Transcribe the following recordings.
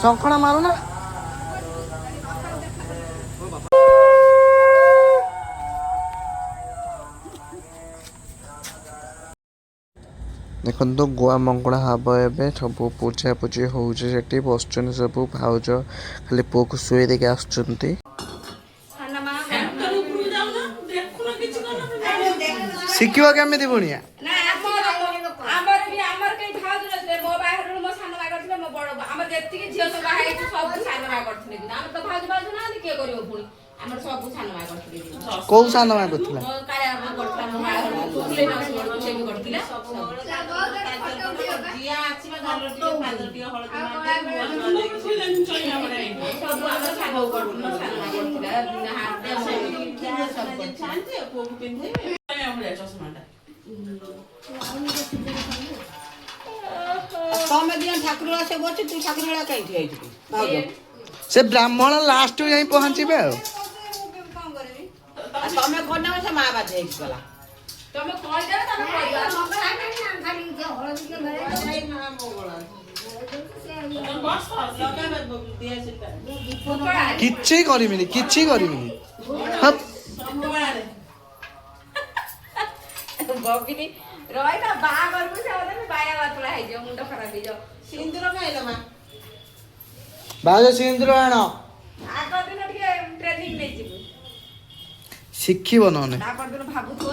ଶଙ୍ଖଣା ମାରୁନା। ଦେଖନ୍ତୁ ଗୁଆ ମଙ୍ଗଳା ହବ ଏବେ ସବୁ ପୂଜାପୂଜି ହଉଛି ସେଠି ବସୁଛନ୍ତି ସବୁ ଭାଉଜ ଖାଲି ପୁଅକୁ ଶୁଏଇ ଦେଇକି ଆସୁଛନ୍ତି। ଶିଖିବ କେମିତି ପୁଣିଆ ଯେତିକି ଝିଅ ସବୁ ବାହା ହେଇଛି ସବୁ ସାନ ମା କରିଥିଲେ ଆମର ତ ଭାଉଜ ଭାଉଜ ନାହାନ୍ତି କିଏ କରିବ ପୁଣି ଆମର ସବୁ ସାନ ମା କରିଥିଲେ। କୋଉ ସାନ ମା କରିଥିଲା? କାଳିଆ କରିଥିଲା ମୋ ମା ସେ ବି କରିଥିଲା ସବୁ ଆମର ସାନ କରିଥିଲା ତମେ ଦିଅ ଠାକୁର ସେ ବସି ତୁ ଠାକୁର ବେଳା କାହିଁ ଠିଆ ହେଇଛୁ ଭାଉଜ ସେ ବ୍ରାହ୍ମଣ ଲାଷ୍ଟ ଯାଇ ପହଞ୍ଚିବେ ଆଉ ତମେ କଣ ସେ ମା ବାଧ୍ୟ ହେଇକି ଗଲା ତମେ କହିଦେବେ କିଛି କରିବିନି କିଛି କରିବିନି। ହପ୍। ବବିନି ରହିଲା ବାହାଘରକୁ ସେ ବାୟା ବାତୁଳା ହେଇଯିବ ମୁଣ୍ଡ ଖରାପ ହେଇଯିବ। ସିନ୍ଦୁର ଖାଇଲ ମା ଭାଉଜ ସିନ୍ଦୁର ଆଣ ଆଗ ଦିନ ଟିକେ ଟ୍ରେନିଂ ନେଇଯିବୁ ଶିଖିବ ନହେଲେ ତା ପରଦିନ ଭାବୁଥିବ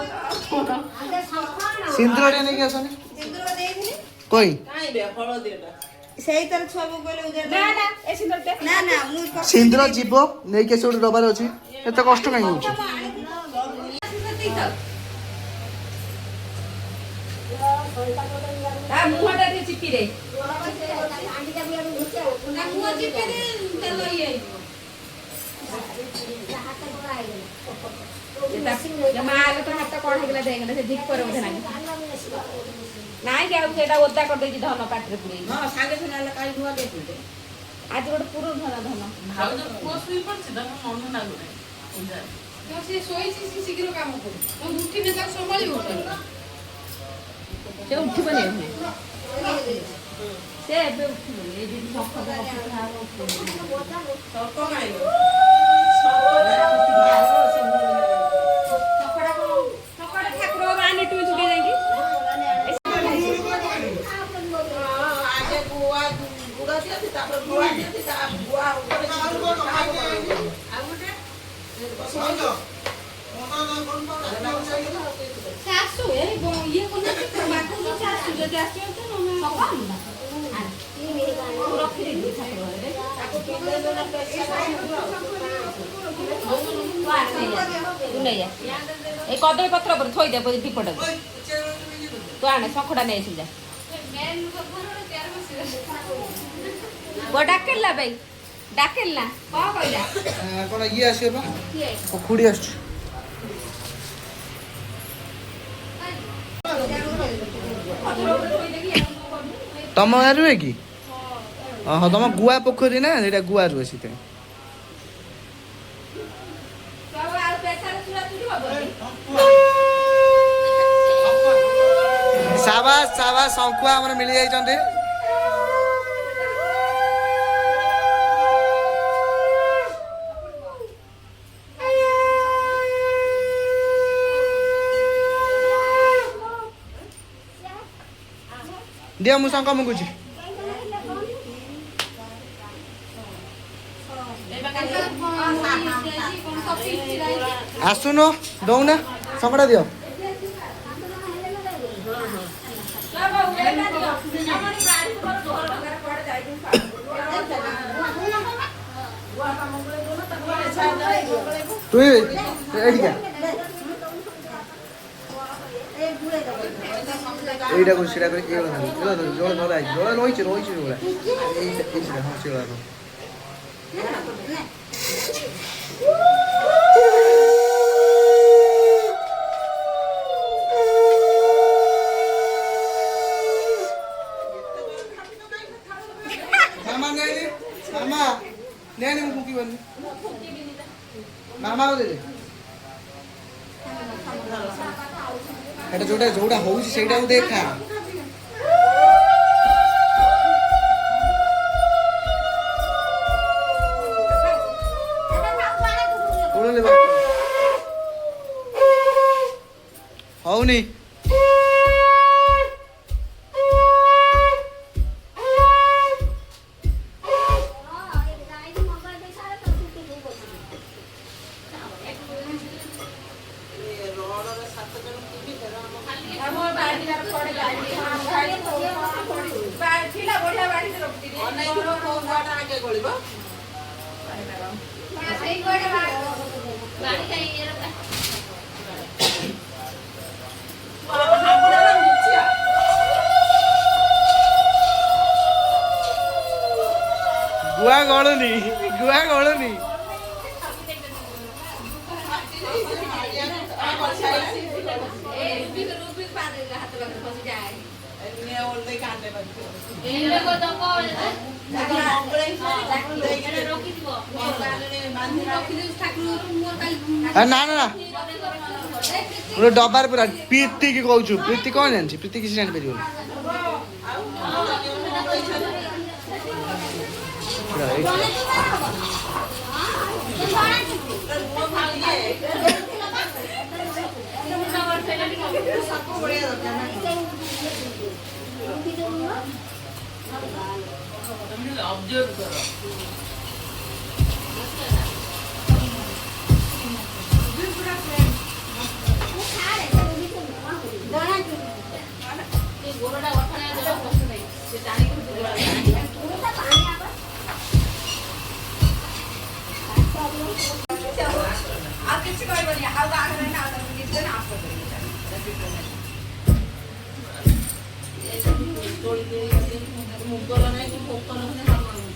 ସିନ୍ଦୁର ଟିକେ ନେଇକି ଆସନି ସିନ୍ଦୁର ଦେଇଥିଲି କଇ କାଇଁ ଫଳ ଦିଟା ସେଇ ତାର ଛୁଆକୁ କହିଲେ ନା ନା ଏ ସିନ୍ଦୁରଟେ ନା ନା ମୁଁ ସିନ୍ଦୁର ଯିବ ନେଇକି ଆସି ଗୋଟେ ଡବାରେ ଅଛି ଏତେ କଷ୍ଟ କାହିଁ ହଉଛି? ତା ମୁହଁଟା ଟିକେ ଚିପି ଦେ ମା ଆଗ ତ ହାତ କଣ ହେଇଗଲା ଦେଇଗଲା ସେ ଧିକ୍ ପରେ ବୋଧେ ନାହିଁ ନାଇଁ କି ଆଉ ସେଇଟା ଓଦା କରିଦେଇଛି ଧନ ପାଟିରେ ପୁରେଇ ହଁ ସାଙ୍ଗେ ସାଙ୍ଗେ ହେଲେ କାଇଁ ନୂଆ ଦେଇଥିଲେ ଆଜି ଗୋଟେ ପୁର ଧନ ଧନ ସେ ଶୋଇଛି ସେ ଶୀଘ୍ର କାମ କରୁ ଉଠିଲେ ତାକୁ ସମ୍ଭାଳିବ ସେ ଉଠିବନି ସେ ଏବେ ଉଠିବନି ଏଇ ଯଦି ସକାଳ ଠାକୁର ଆଣି ଟୁଚି ଯାଇକି ଆଗେ ଗୁଆ ଗୁଡ ଦିଅନ୍ତି ତାପରେ ଗୁଆ ଦିଅନ୍ତି ତା ଗୁଆ ଉପରେ ଶାଶୁ ଇଏ କରୁନାହାନ୍ତି ବାଟକୁ ଶାଶୁ ଯଦି ଆସିବ ରଖିଦେଇଛି ଠାକୁର ନେଇଯା ଏଇ କଦଳୀ ପତ୍ର ଉପରେ ଥୋଇଦେ ଦୀପଟାକୁ ତୁ ଆଣେ ଶଙ୍ଖଟା ନେଇ ଆସିବୁ ଯା ଡାକେଲା ଭାଇ ଡାକେଲା କଣ କହିଲା କଣ ଇଏ ଆସିବ ବା ଖୁଡି ଆସୁଛି ତମ ଗାଁ ରୁହେ କି? ଓହୋ ତମ ଗୁଆ ପୋଖରୀ ନା ସେଇଟା ଗୁଆ ରୁହେ ସେଥିପାଇଁ ସାବାସ ସାବାସ ଶଙ୍କୁଆ ଆମର ମିଳି ଯାଇଛନ୍ତି। ଦିଅ ମୁଁ ଶଙ୍ଖ ମୁଙ୍ଗୁଛି ଆସୁନ ଦଉନା ଶଙ୍ଖଟା ଦିଅ তুই এইটা এইটা করে সেটা করে কি জল ধরা জল রয়েছে রয়েছে ওরা এইটা এই সেটা হ্যাঁ সেটা ମାମା ଦେ ଏଟା ଯୋଉଟା ଯୋଉଟା ହଉଛି ସେଇଟାକୁ ଦେଖା ହଉନି ରଡ଼ରେ 7 ଜଣ କିମିତି ଆମ ବାଡ଼ିରେ ପଡେ ବାଡ଼ି ଥିଲା ବଢିଆ ବାଡ଼ିରେ ରଖିଥିଲି ଅନେକ କୋଉ ଗୁଆଟା ଆଗେ ଗଳିବ ସେଇ କୁଆଡେ ବାଡ଼ି କାଇଁ ଗୁଆ ଗଳୁନି ଗୁଆ ଗଳୁନି ନା ନା ନା ଗୋଟେ ଡବାରେ ପୁରା ପ୍ରୀତି କି କହୁଛୁ ପ୍ରୀତି କଣ ଜାଣିଛି ପ୍ରୀତି କିଛି ଜାଣିପାରିବନି କିଛି କହିବନି ଆଉ ବାହାଘର ନା ମୁଗର ନାହିଁ କି ପୋକର ନାହିଁ